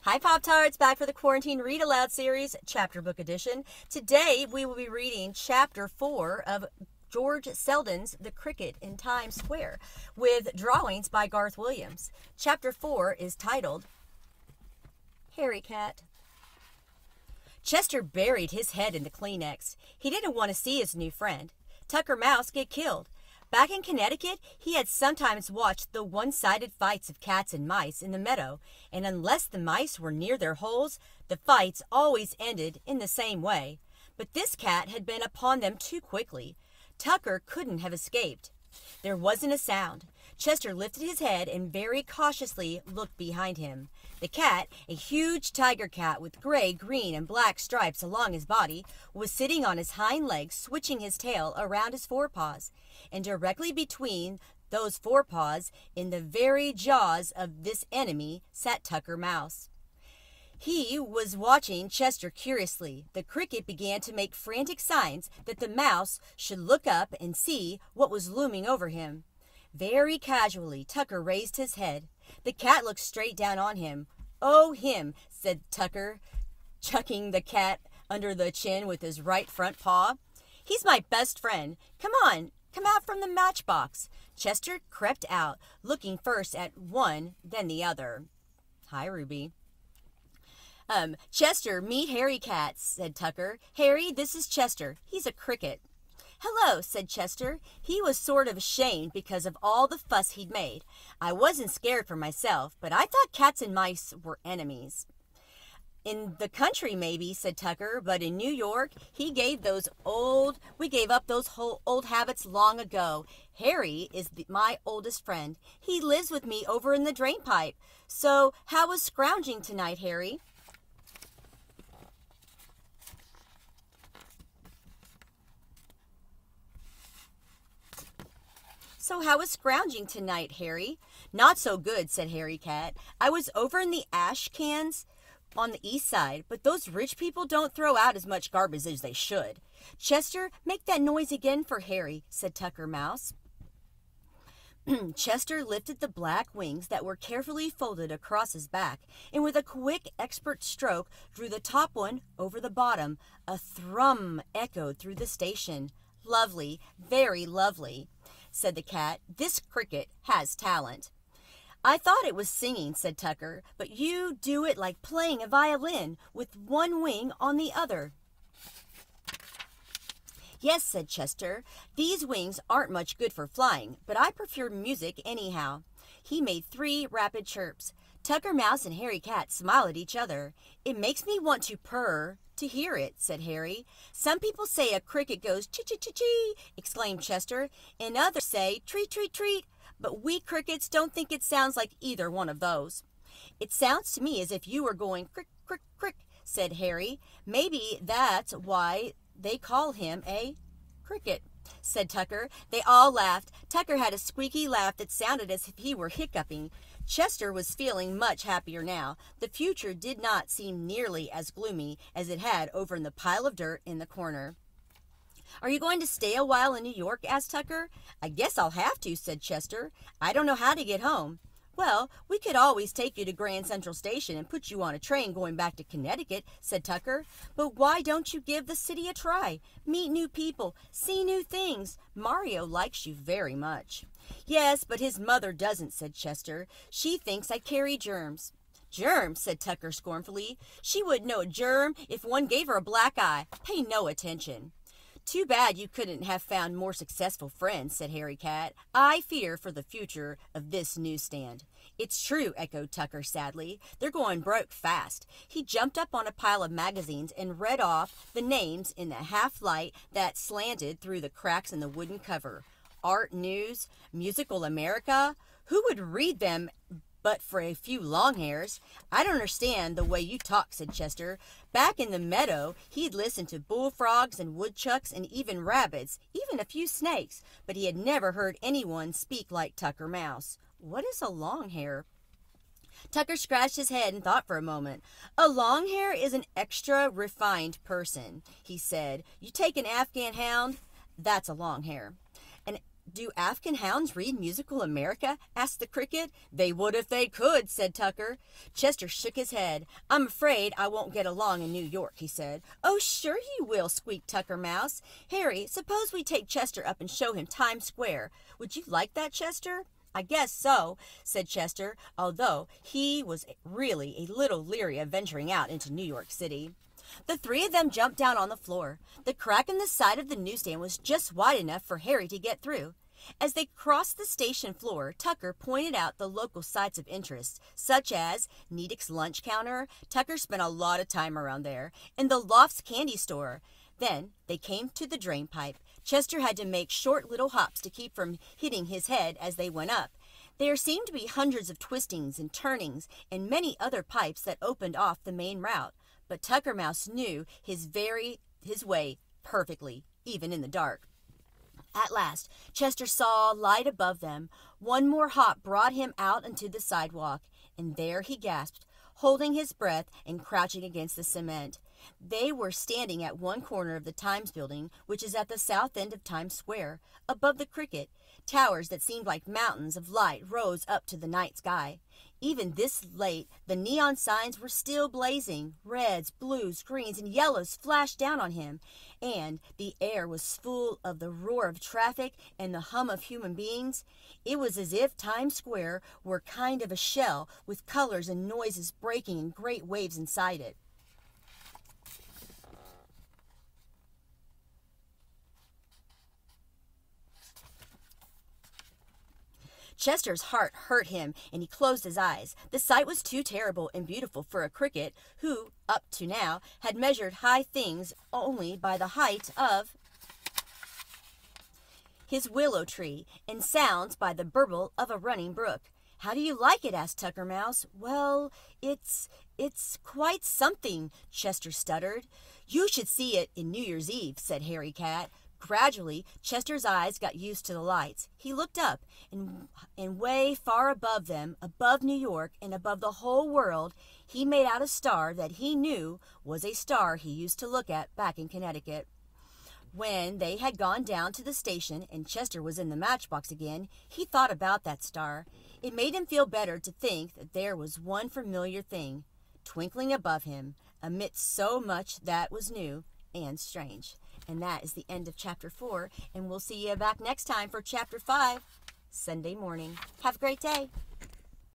Hi Pop-Tarts, back for the Quarantine Read Aloud series, chapter book edition. Today we will be reading chapter 4 of George Selden's The Cricket in Times Square, with drawings by Garth Williams. Chapter 4 is titled Harry Cat. Chester buried his head in the Kleenex. He didn't want to see his new friend, Tucker Mouse, get killed. Back in Connecticut, he had sometimes watched the one-sided fights of cats and mice in the meadow, and unless the mice were near their holes, the fights always ended in the same way. But this cat had been upon them too quickly. Tucker couldn't have escaped. There wasn't a sound. Chester lifted his head and very cautiously looked behind him. The cat, a huge tiger cat with gray, green, and black stripes along his body, was sitting on his hind legs, switching his tail around his forepaws. And directly between those forepaws, in the very jaws of this enemy, sat Tucker Mouse. He was watching Chester curiously. The cricket began to make frantic signs that the mouse should look up and see what was looming over him. Very casually, Tucker raised his head. The cat looked straight down on him. "Oh, him," said Tucker, chucking the cat under the chin with his right front paw. "He's my best friend. Come on, come out from the matchbox." Chester crept out, looking first at one, then the other. "Hi, Ruby." "Chester, meet Harry Cat," said Tucker. "Harry, this is Chester. He's a cricket." "Hello," said Chester. He was sort of ashamed because of all the fuss he'd made. "I wasn't scared for myself, but I thought cats and mice were enemies." "In the country, maybe," said Tucker, "but in New York, we gave up those whole old habits long ago. Harry is my oldest friend. He lives with me over in the drain pipe. So, how was scrounging tonight, Harry?" "So how was scrounging tonight, Harry?" "Not so good," said Harry Cat. "I was over in the ash cans on the east side, but those rich people don't throw out as much garbage as they should." "Chester, make that noise again for Harry," said Tucker Mouse. Chester lifted the black wings that were carefully folded across his back, and with a quick, expert stroke drew the top one over the bottom. A thrum echoed through the station. "Lovely, very lovely," said the cat. "This cricket has talent." "I thought it was singing," said Tucker, "but you do it like playing a violin with one wing on the other." "Yes," said Chester, "these wings aren't much good for flying, but I prefer music anyhow." He made 3 rapid chirps. Tucker Mouse and Harry Cat smiled at each other. "It makes me want to purr to hear it," said Harry. "Some people say a cricket goes chee-chee-chee-chee," exclaimed Chester, "and others say treat-treat-treat, but we crickets don't think it sounds like either one of those." "It sounds to me as if you were going crick-crick-crick," said Harry. "Maybe that's why they call him a cricket," said Tucker. They all laughed. Tucker had a squeaky laugh that sounded as if he were hiccuping. Chester was feeling much happier now. The future did not seem nearly as gloomy as it had over in the pile of dirt in the corner. "Are you going to stay a while in New York?" asked Tucker. "I guess I'll have to," said Chester. "I don't know how to get home." "Well, we could always take you to Grand Central Station and put you on a train going back to Connecticut," said Tucker. "But why don't you give the city a try? Meet new people, see new things. Mario likes you very much." "Yes, but his mother doesn't," said Chester. "She thinks I carry germs." "Germs," said Tucker scornfully. "She wouldn't know a germ if one gave her a black eye. Pay no attention." "Too bad you couldn't have found more successful friends," said Harry Cat. "I fear for the future of this newsstand." "It's true," echoed Tucker sadly. "They're going broke fast." He jumped up on a pile of magazines and read off the names in the half-light that slanted through the cracks in the wooden cover. Art News, Musical America. Who would read them but for a few long hairs? "I don't understand the way you talk," said Chester. Back in the meadow, he'd listened to bullfrogs and woodchucks and even rabbits, even a few snakes, but he had never heard anyone speak like Tucker Mouse. What is a long hair? Tucker scratched his head and thought for a moment. "A long hair is an extra refined person," he said. "You take an Afghan hound, that's a long hair. And Do African hounds read musical America? Asked the cricket. They would if they could, said Tucker. Chester shook his head. I'm afraid I won't get along in New York, he said. Oh, sure you will, squeaked Tucker Mouse. Harry, suppose we take Chester up and show him Times Square. Would you like that, Chester? I guess so, said Chester, although he was really a little leery of venturing out into New York City. The three of them jumped down on the floor. The crack in the side of the newsstand was just wide enough for Harry to get through. As they crossed the station floor, Tucker pointed out the local sites of interest, such as Nedick's lunch counter. Tucker spent a lot of time around there, and the Loft's candy store. Then they came to the drain pipe. Chester had to make short little hops to keep from hitting his head as they went up. There seemed to be hundreds of twistings and turnings and many other pipes that opened off the main route, but Tucker Mouse knew his way perfectly, even in the dark. At last, Chester saw light above them. One more hop brought him out onto the sidewalk, and there he gasped, holding his breath and crouching against the cement. They were standing at one corner of the Times building, which is at the south end of Times Square, above the cricket. Towers that seemed like mountains of light rose up to the night sky. Even this late, the neon signs were still blazing. Reds, blues, greens, and yellows flashed down on him, and the air was full of the roar of traffic and the hum of human beings. It was as if Times Square were kind of a shell with colors and noises breaking in great waves inside it. Chester's heart hurt him, and he closed his eyes. The sight was too terrible and beautiful for a cricket who, up to now, had measured high things only by the height of his willow tree, and sounds by the burble of a running brook. How do you like it? Asked Tucker Mouse. Well, it's quite something, Chester stuttered. You should see it in New Year's Eve, said Harry Cat. Gradually, Chester's eyes got used to the lights. He looked up, and way far above them, above New York, and above the whole world, he made out a star that he knew was a star he used to look at back in Connecticut. When they had gone down to the station and Chester was in the matchbox again, he thought about that star. It made him feel better to think that there was one familiar thing twinkling above him, amidst so much that was new and strange. And that is the end of Chapter 4, and we'll see you back next time for Chapter 5, Sunday morning. Have a great day.